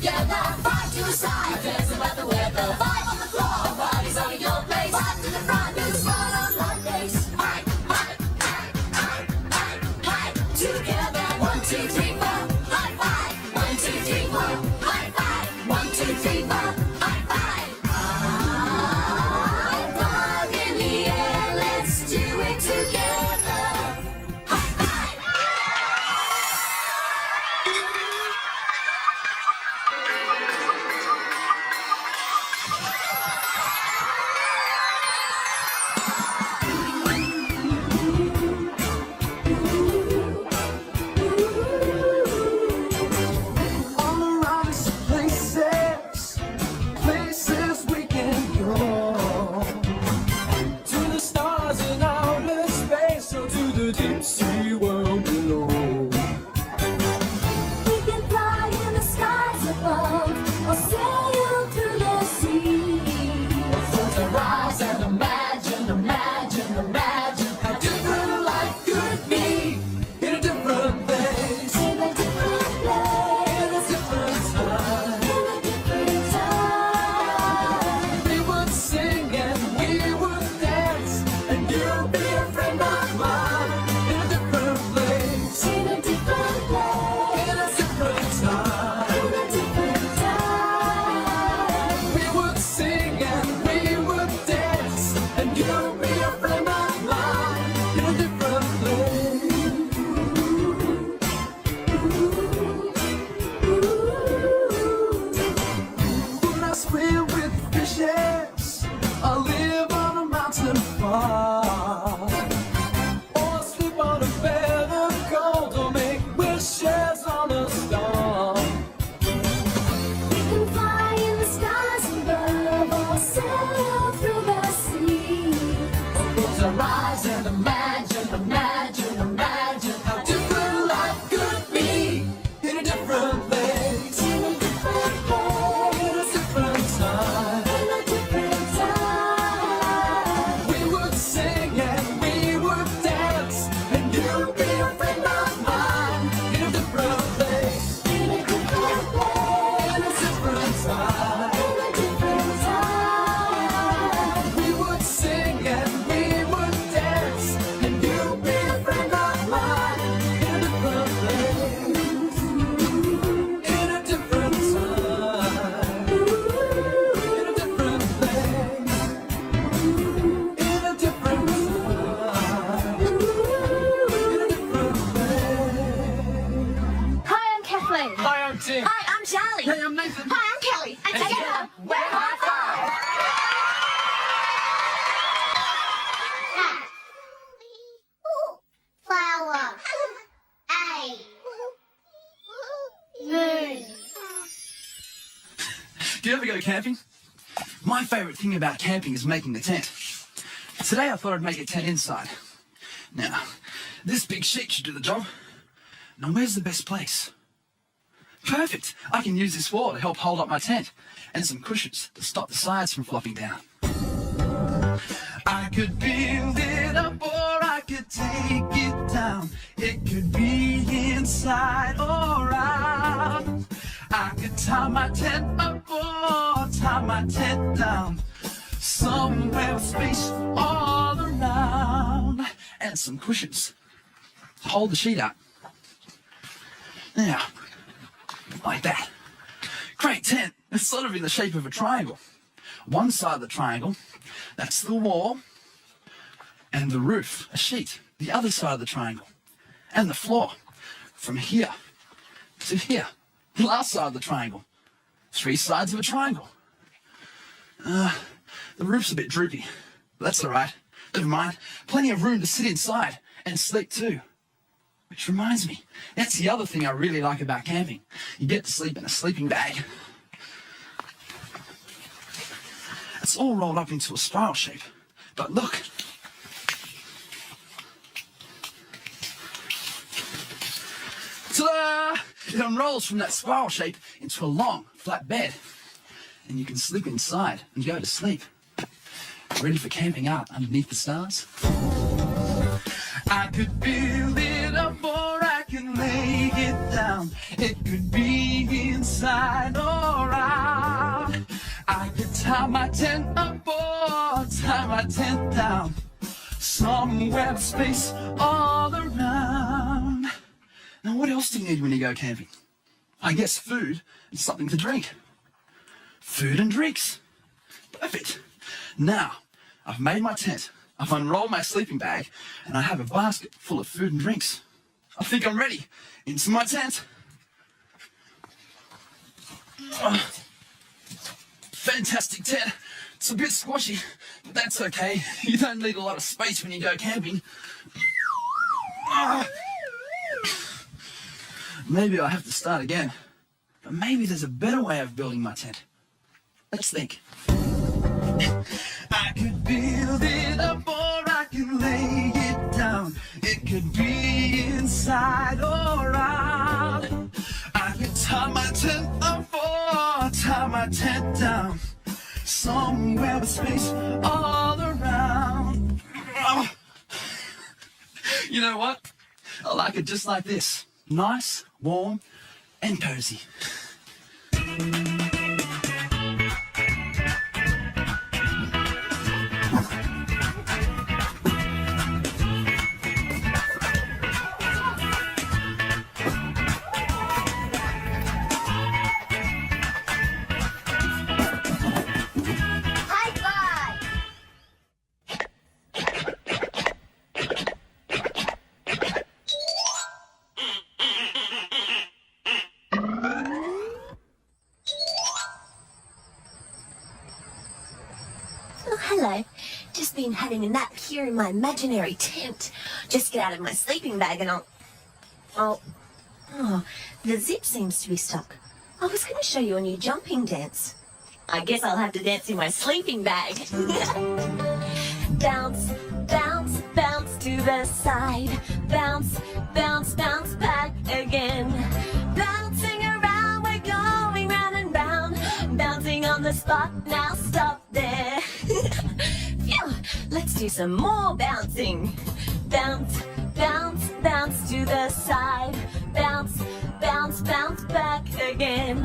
together. Five to the side, dance about the weather. Five on the floor, parties on your place. Five to the front, do the spot on Mondays. Hi, hi, hi, hi, hi, hi. Together, 1, 2, 3, 4. High five. 1, 2, 3, 4. High five. 1, 2, 3, 4. High five. High five in the air. Let's do it together. High five. All around us places we can go. To the stars in outer space, or to the deep sea world below. We can fly in the skies above, or sail through the sea. So to rise and imagine, imagine, imagine how different life could be in a different place, In a different place, in a different time. in a different time. We would sing and we would dance, and you'll be a friend of mine in a different place, In a different place, in a different time. in a different time. We would sing and we would dance, and you'll be a friend of mine in a different place. Would I swim with fishes, or live on a mountain far, or sleep on a bed of gold, or make wishes on a star? We can fly in the skies above, or sail through the sea. To rise and imagine, imagine, imagine how different life could be in a different place, In a different place, in a different time. in a different time. We would sing and we would dance, and you'll be a friend of mine in a different place, In a different place, in a different time. in a different time. We would sing and we would dance, and you'll be a friend of mine in a different place, in a different time. In a different place, in a different time. In a different place. Hi, I'm Kathleen. Hi, I'm Tim. Hi, I'm Charli. Hey, I'm Nathan. Hi, I'm Kellie. And together, we're Hi-5. Flower. A. Moon. Do you ever go camping? My favourite thing about camping is making the tent. Today I thought I'd make a tent inside. Now, this big sheet should do the job. Now where's the best place? Perfect! I can use this wall to help hold up my tent, and some cushions to stop the sides from flopping down. I could build it up or I could take it down. It could be inside or out. I could tie my tent up or tie my tent down. Somewhere with space all around. And some cushions to hold the sheet up. Now, like that. Great tent. It's sort of in the shape of a triangle. One side of the triangle, that's the wall, and the roof, a sheet. The other side of the triangle, and the floor, from here to here. The last side of the triangle, 3 sides of a triangle. The roof's a bit droopy, but that's all right. Never mind. Plenty of room to sit inside and sleep too. Which reminds me, that's the other thing I really like about camping. You get to sleep in a sleeping bag. It's all rolled up into a spiral shape. But look. Ta-da! It unrolls from that spiral shape into a long, flat bed. And you can sleep inside and go to sleep. Ready for camping out underneath the stars? I could build it up or I can lay it down. It could be in inside or out. I could tie my tent up or tie my tent down, somewhere with space all around. Now what else do you need when you go camping? I guess food and something to drink. Food and drinks. Perfect. Now, I've made my tent, I've unrolled my sleeping bag, and I have a basket full of food and drinks. I think I'm ready. Into my tent. Fantastic tent. It's a bit squashy, but that's okay. You don't need a lot of space when you go camping. Maybe I'll have to start again. But maybe there's a better way of building my tent. Let's think. I could build it up or I could lay it down. It could be inside or out. I could tie my tent up or tie my tent down, somewhere with space all around. Oh. You know what? I like it just like this. Nice, warm, and cozy. Hi-5. Oh, hello. Just been having a nap here in my imaginary tent. Just get out of my sleeping bag and Oh, the zip seems to be stuck. I was going to show you a new jumping dance. I guess I'll have to dance in my sleeping bag. Bounce, bounce, bounce to the side. Bounce, bounce, bounce back again. Bouncing around, we're going round and round. Bouncing on the spot, now stop there. Phew, let's do some more bouncing. Bounce, bounce, bounce to the side. Bounce, bounce, bounce back again.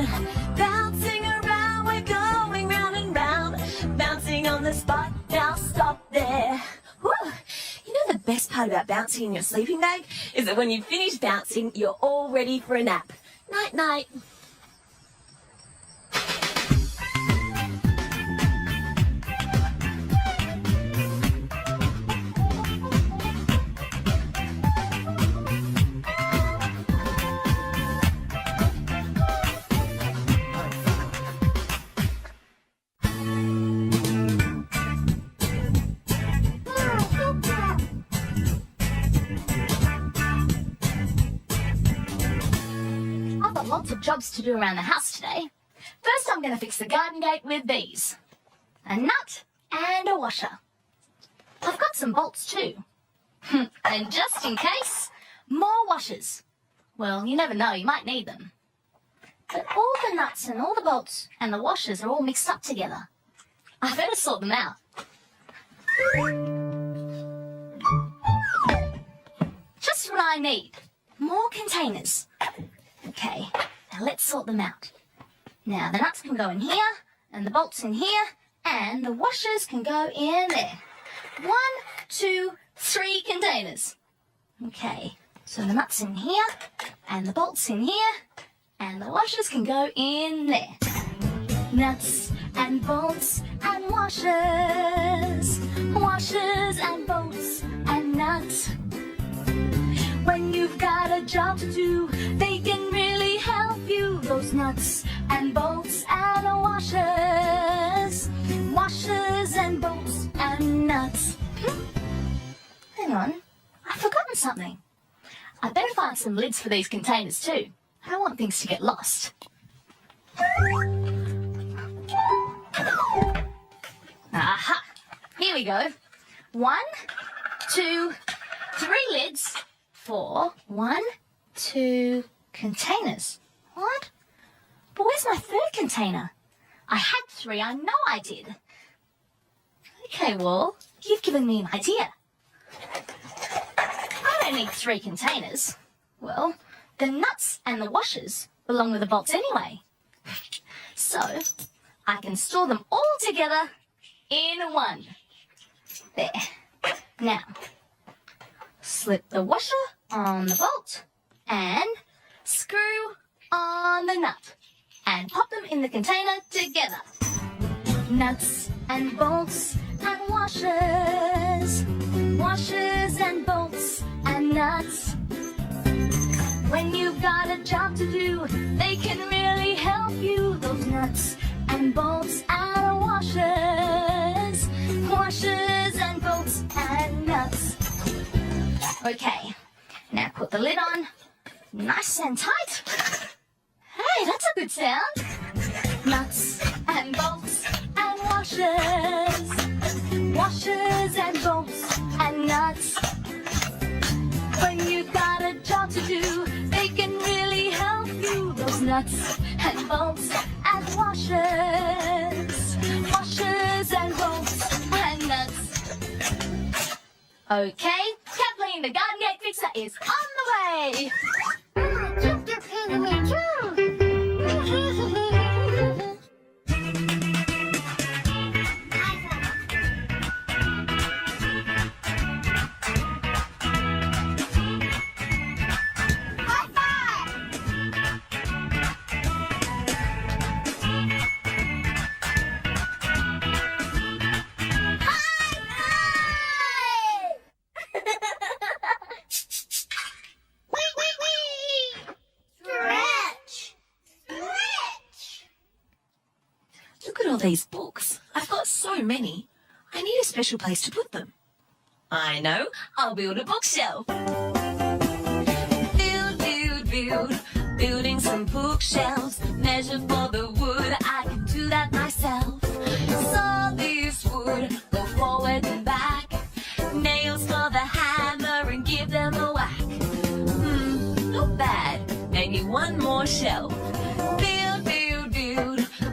Bouncing around, we're going round and round. Bouncing on the spot, now stop there. Whew. You know the best part about bouncing in your sleeping bag is that when you finish bouncing, you're all ready for a nap. Night, night. I've got lots of jobs to do around the house today. First, I'm going to fix the garden gate with these. A nut and a washer. I've got some bolts too. And just in case, more washers. Well, you never know, you might need them. But all the nuts and all the bolts and the washers are all mixed up together. I better sort them out. Just what I need. More containers. Okay, now let's sort them out. Now the nuts can go in here, and the bolts in here, and the washers can go in there. 1, 2, 3 containers. Okay, so the nuts in here, and the bolts in here, and the washers can go in there. Nuts and bolts and washers. Washers and bolts and nuts. When you've got a job to do, they can really help you. Those nuts and bolts and washers. Washers and bolts and nuts. Hang on, I've forgotten something. I better find some lids for these containers too. I don't want things to get lost. Aha! Here we go. 1, 2, 3 lids for 1, 2 containers. What? But where's my third container? I had 3, I know I did. Okay, Wall, you've given me an idea. I don't need 3 containers. Well, the nuts and the washers belong with the bolts anyway. So I can store them all together in one. There. Now, slip the washer on the bolt and screw on the nut and pop them in the container together. Nuts and bolts and washers, washers and bolts and nuts. When you've got a job to do, they can really help you. Those nuts and bolts and washers, washers and bolts and nuts. Okay, now put the lid on, nice and tight. Hey, that's a good sound. Nuts and bolts and washers, washers and bolts and nuts. When you've got a job to do, they can really help you. Those nuts and bolts and washers, washers and bolts and nuts. Okay, Kathleen, the garden gate fixer, is on the way. Look at all these books. I've got so many. I need a special place to put them. I know. I'll build a bookshelf. Build. Building some bookshelves. Measure for the wood. I can do that myself. Saw this wood. Go forward and back. Nails for the hammer and give them a whack. Not bad. Maybe one more shelf. Build.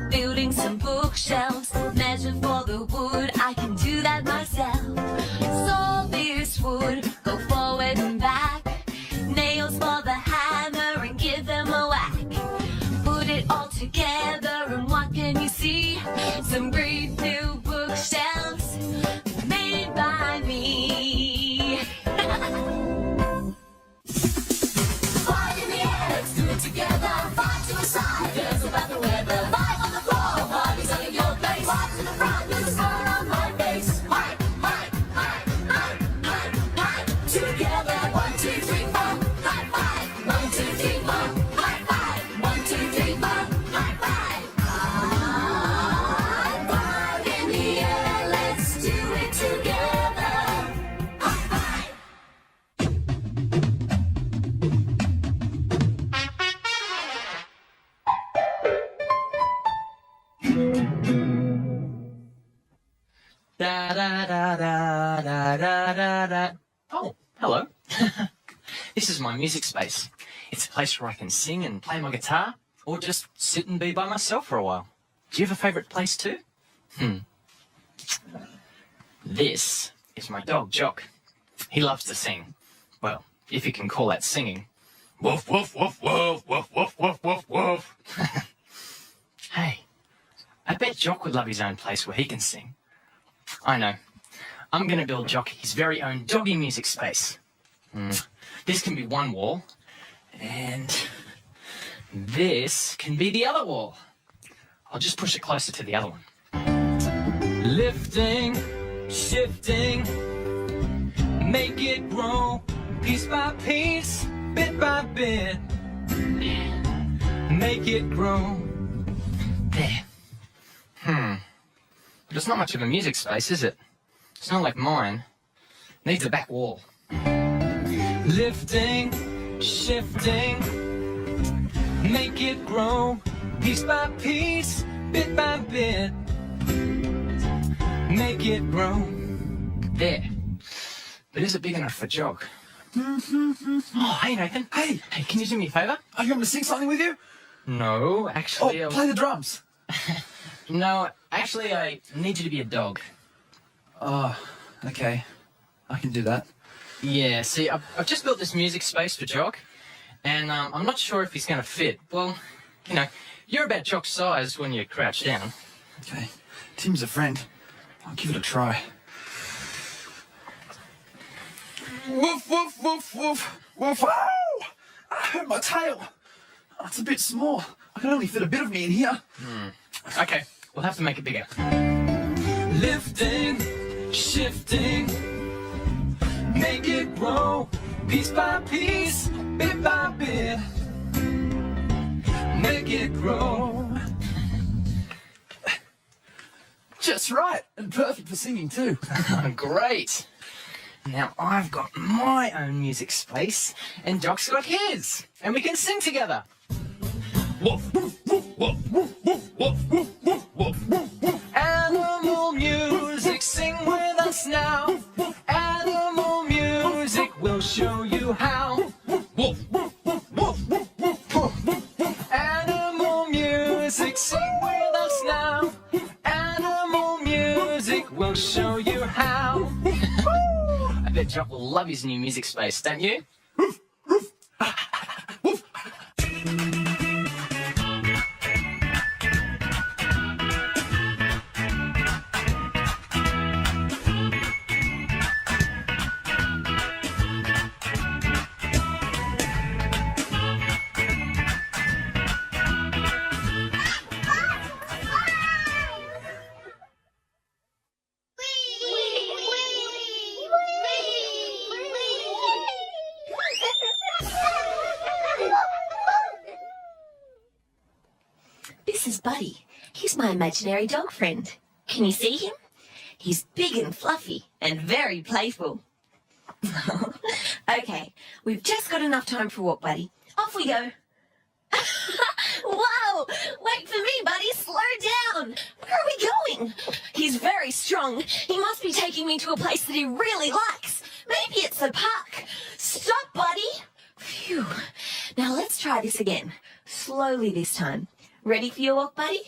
Building some bookshelves. Measure for the wood. I can do that myself. Saw this wood. Go forward and back. Nails for the hammer and give them a whack. Put it all together and what can you see? Some great new bookshelves made by me. Five in the air, let's do it together. Five to the side, cares about the weather. Five on the floor, parties are in your place. Five to the front, with a smile on my face. Five. Together, 1, 2, 3, 4. High five. 1, 2, 3, 4. High five. 1, 2, 3, 4. High five. High five in the air, let's do it together. High five. Da da da da da da da da. Oh, hello. This is my music space. It's a place where I can sing and play my guitar, or just sit and be by myself for a while. Do you have a favourite place too? This is my dog, Jock. He loves to sing. Well, if you can call that singing. Woof, woof, woof, woof, woof, woof, woof, woof, woof. Hey, I bet Jock would love his own place where he can sing. I know. I'm going to build Jock his very own doggy music space. This can be one wall, and this can be the other wall. I'll just push it closer to the other one. Lifting, shifting, make it grow, piece by piece, bit by bit. Make it grow. There. But it's not much of a music space, is it? It's not like mine. It needs a back wall. Lifting, shifting, make it grow, piece by piece, bit by bit. Make it grow. There. But is it big enough for Jock? Oh, hey Nathan. Hey, Can you do me a favour? are you going to sing something with you? No, actually... Oh, play the drums. No, actually I need you to be a dog. Oh, okay. I can do that. Yeah, see, I've just built this music space for Jock, and I'm not sure if he's going to fit. Well, You're about Jock's size when you crouch down. Okay, Tim's a friend. I'll give it a try. Woof, woof, woof, woof, woof. Ow! I hurt my tail. Oh, it's a bit small. I can only fit a bit of me in here. Okay, we'll have to make it bigger. Lifting, shifting, make it grow, piece by piece, bit by bit. Make it grow. Just right, and perfect for singing too. Great. Now I've got my own music space, and Jock's got his, and we can sing together. Woof, woof, woof, woof, woof, woof, woof, woof, woof, woof, woof, woof. Animal music, sing with us now. Animal music, we'll show you how. Woof, woof, woof, woof, woof, woof, woof, woof. Animal music, sing with us now. Animal music, we'll show you how. I bet Jock will love his new music space, don't you? This is Buddy. He's my imaginary dog friend. Can you see him? He's big and fluffy and very playful. Okay, we've just got enough time for a walk, Buddy. Off we go. Wow! Wait for me, Buddy. Slow down. Where are we going? He's very strong. He must be taking me to a place that he really likes. Maybe it's the park. Stop, Buddy. Phew. Now let's try this again. Slowly this time. Ready for your walk, Buddy?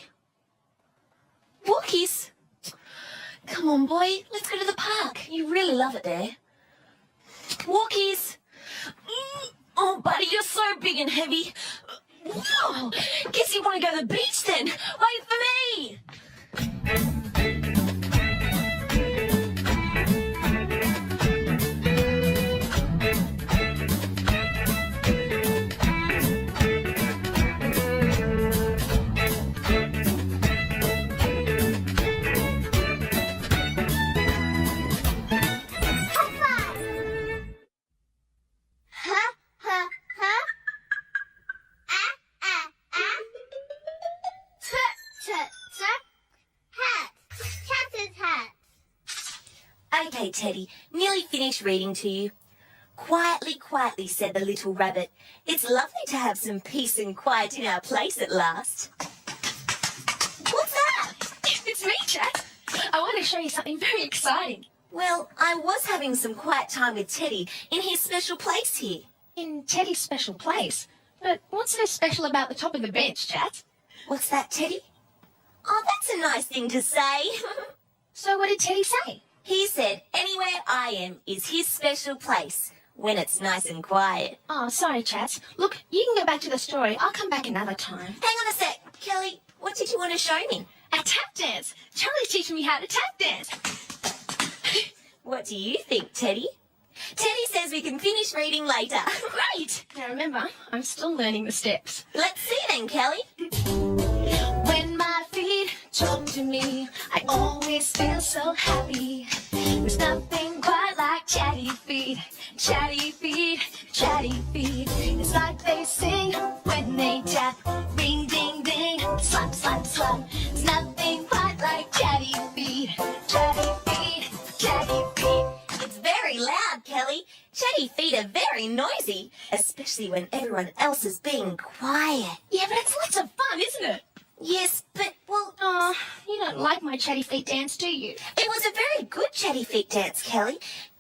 Walkies. Come on, boy. Let's go to the park. You really love it there. Walkies. Oh, Buddy, you're so big and heavy. Whoa. Guess you want to go to the beach then. Wait for me. Okay, Teddy, nearly finished reading to you. Quietly, quietly, said the little rabbit. It's lovely to have some peace and quiet in our place at last. What's that? It's me, Chat. I want to show you something very exciting. Well, I was having some quiet time with Teddy in his special place here. In Teddy's special place. But what's so special about the top of the bench, Chat? What's that, Teddy? Oh, that's a nice thing to say. So what did Teddy say? He said anywhere I am is his special place when it's nice and quiet. Oh, sorry, Chat. Look, you can go back to the story. I'll come back another time. Hang on a sec. Kelly, what did you want to show me? A tap dance. Charlie's teaching me how to tap dance. What do you think, Teddy? Teddy says we can finish reading later. Great! Now remember, I'm still learning the steps. Let's see then, Kelly. When my feet talk to me, I always feel so happy. There's nothing quite like chatty feet, chatty feet, chatty feet. It's like they sing when they tap. Ring, ding, ding, slap, slap, slap. There's nothing quite like chatty feet, chatty feet, chatty feet. It's very loud, Kelly. Chatty feet are very noisy, especially when everyone else is being quiet. Yeah, but it's lots of fun, isn't it? Yes, but, well, Oh, you don't like my chatty feet dance, do you? it was a very good chatty feet dance, Kelly.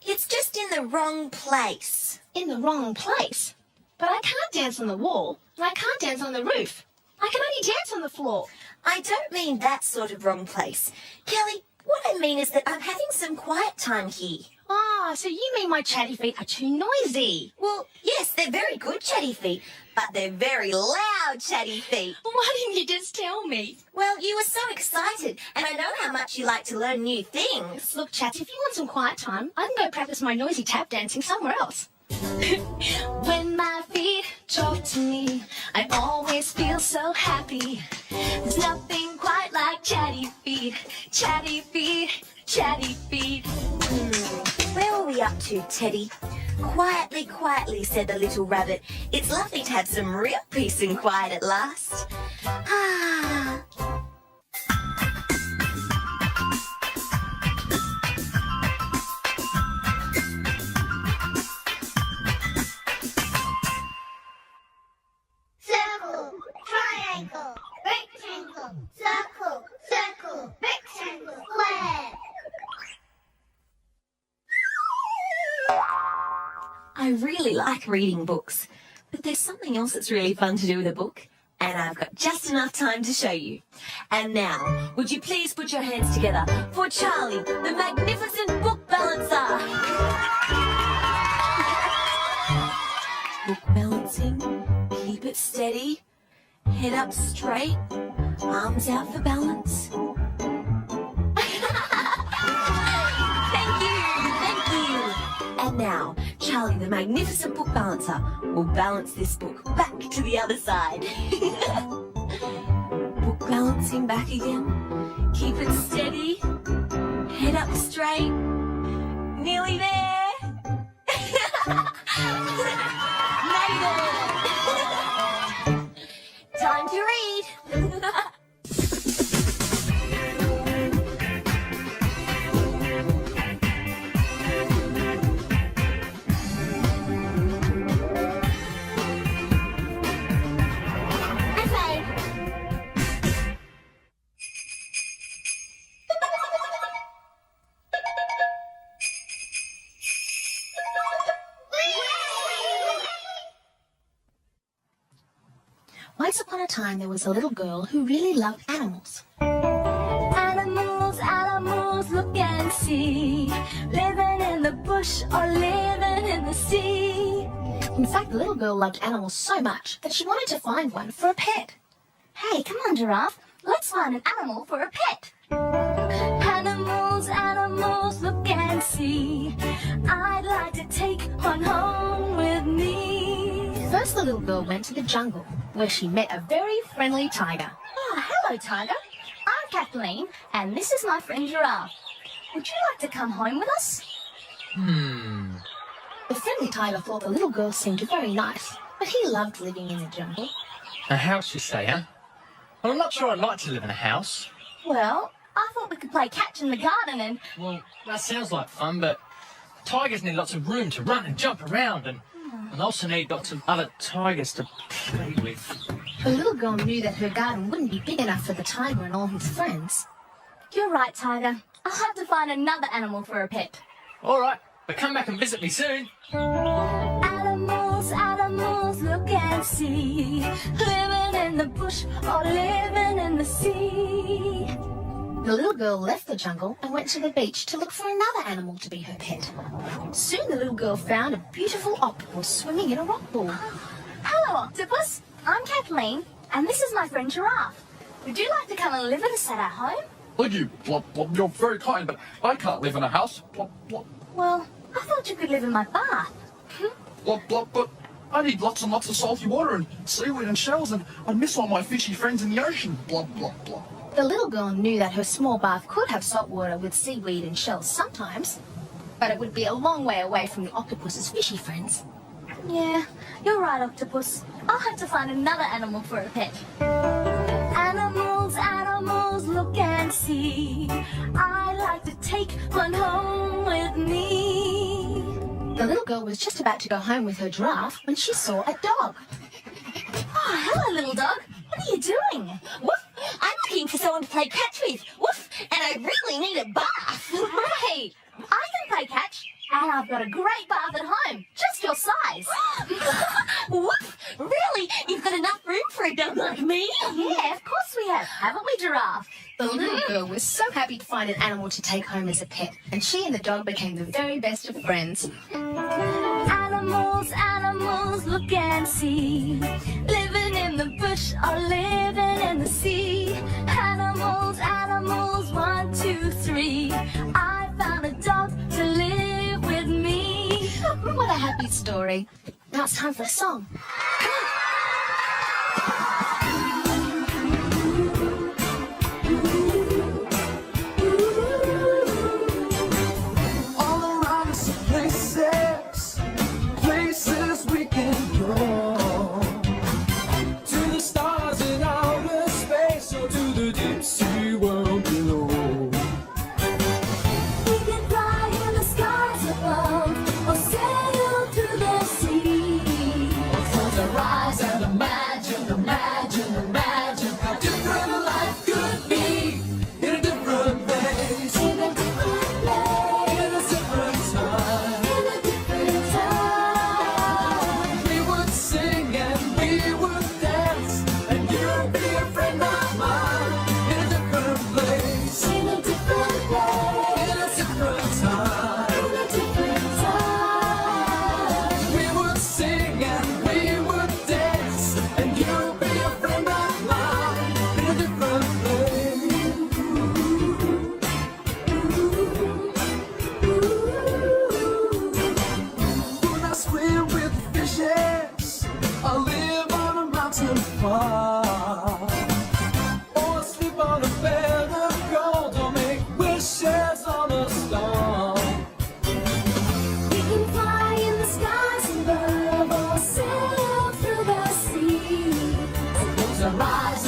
It's just in the wrong place. In the wrong place. But I can't dance on the wall, and I can't dance on the roof. I can only dance on the floor. I don't mean that sort of wrong place. Kelly, what I mean is that I'm having some quiet time here. Ah, so you mean my chatty feet are too noisy? Well, yes, they're very good chatty feet, but they're very loud chatty feet. Why didn't you just tell me? Well, you were so excited, and I know how much you like to learn new things. Look, Chat, if you want some quiet time, I can go practice my noisy tap dancing somewhere else. When my feet talk to me, I always feel so happy. There's nothing quite like chatty feet, chatty feet, chatty feet. Where were we up to, Teddy? Quietly, quietly, said the little rabbit. It's lovely to have some real peace and quiet at last. Ah. Circle, triangle, rectangle, circle, circle, rectangle, square. I really like reading books, but there's something else that's really fun to do with a book, and I've got just enough time to show you. And now, would you please put your hands together for Charlie, the magnificent book balancer? Book balancing, keep it steady, head up straight, arms out for balance. Thank you. And now, Charlie, the magnificent book balancer, will balance this book back to the other side. Book balancing back again. Keep it steady. Head up straight. Nearly there. Made it. Time to read. Once upon a time, there was a little girl who really loved animals. Animals, animals, look and see. Living in the bush or living in the sea. In fact, the little girl loved animals so much that she wanted to find one for a pet. Hey, come on, Giraffe. Let's find an animal for a pet. Animals, animals, look and see. I'd like to take one home with me. First, the little girl went to the jungle, where she met a very friendly tiger. Oh, hello, Tiger. I'm Kathleen, and this is my friend Giraffe. Would you like to come home with us? The friendly tiger thought the little girl seemed very nice, but he loved living in the jungle. A house, you say, huh? Well, I'm not sure I'd like to live in a house. Well, I thought we could play catch in the garden and... Well, that sounds like fun, but tigers need lots of room to run and jump around, and also need lots of other tigers to play with. The little girl knew that her garden wouldn't be big enough for the tiger and all his friends. You're right, Tiger. I'll have to find another animal for a pet. All right, but come back and visit me soon. Animals, animals, look and see. Living in the bush or living in the sea. The little girl left the jungle and went to the beach to look for another animal to be her pet. Soon the little girl found a beautiful octopus swimming in a rock pool. Hello, Octopus. I'm Kathleen, and this is my friend Giraffe. Would you like to come and live with us at our home? Thank you, Plop, Plop. You're very kind, but I can't live in a house. Plop, Plop. Well, I thought you could live in my bath. Plop, Plop, but I need lots and lots of salty water and seaweed and shells, and I miss all my fishy friends in the ocean. Plop, Plop, Plop. The little girl knew that her small bath could have salt water with seaweed and shells sometimes, but it would be a long way away from the octopus's fishy friends. Yeah, you're right, Octopus. I'll have to find another animal for a pet. Animals, animals, look and see. I'd like to take one home with me. The little girl was just about to go home with her giraffe when she saw a dog. Oh, hello, little dog. What are you doing? Woof! I'm looking for someone to play catch with. Woof! And I really need a bath. Right, I can play catch, and I've got a great bath at home, just your size. Woof! Really? You've got enough room for a dog like me? Yeah, of course we have, haven't we, Giraffe? The little girl was so happy to find an animal to take home as a pet, and she and the dog became the very best of friends. Animals, animals, look and see. Living in the bush or living in the sea. Animals, animals, 1, 2, 3. I found a dog to live with me. What a happy story. Now it's time for a song. All around us are places we can go. To the stars in outer space or to the deep sea world below. We can fly in the skies above or sail through the sea. Close our eyes and imagine, imagine, imagine how different life could be in a different place, In a different place, in a different time. in a different time. We would sing and we would dance, and you'd be a friend of mine in a different place, In a different place, in a different time. in a different time. We would sing and we would dance, and you'd be a friend of mine in a different place. When I swim with fishes, I live on a mountain far, or sleep on a bed of gold, or make wishes on a star. We can fly in the skies above or sail through the sea. Close our eyes